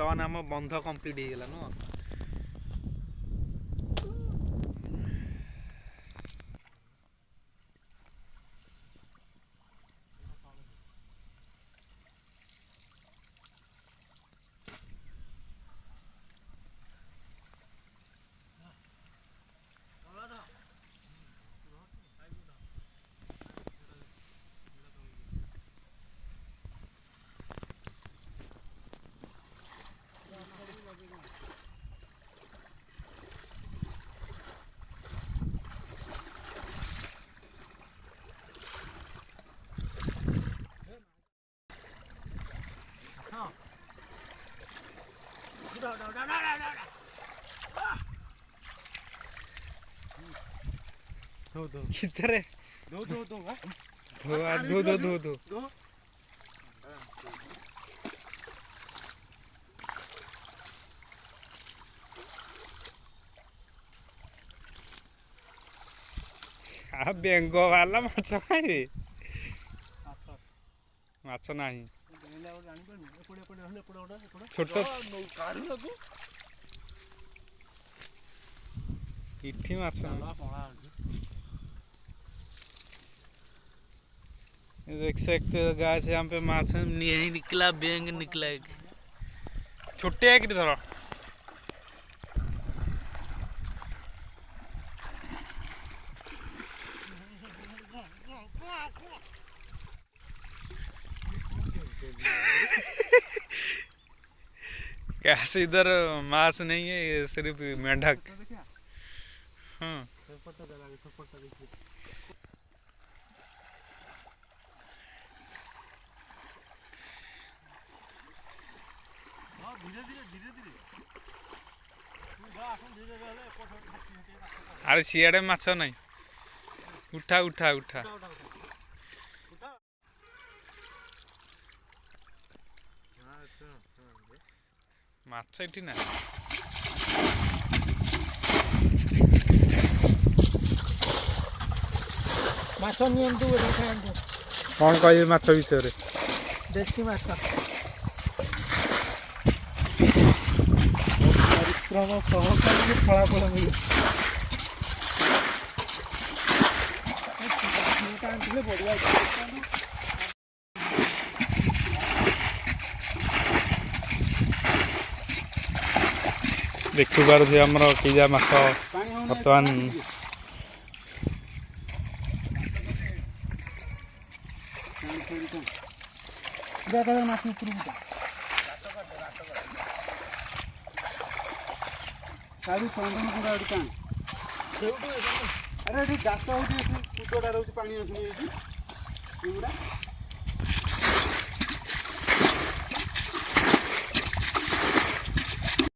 ବର୍ତ୍ତମାନ ଆମ ବନ୍ଧ କମ୍ପ୍ଲିଟ୍ ହେଇଗଲା ନୁହଁ। कितरे दो दो दो दो दो दो दो दो बेंग वाला माछ खाइबे माछ नाही छोट इठी माछ देख सकते हो गाइस, यहाँ पे माछ नहीं निकला, बेंग निकला एक छोटे है कि धरो कैसे इधर माछ नहीं है, सिर्फ मेंढक। हाँ अरे सियाड़े माछ नहीं, उठा उठा उठा माछ इठी ना माछ नियंतु कौन कह माछ विषय देसी माछ परिश्रम सहकारी फलाफल मिले बढ़िया देखु पारे आमर किजा माछ बर्तमान माछ उपरू सारी संधान पूरा कान अरे ये गात होती कुदटा रोच पानी आसुनी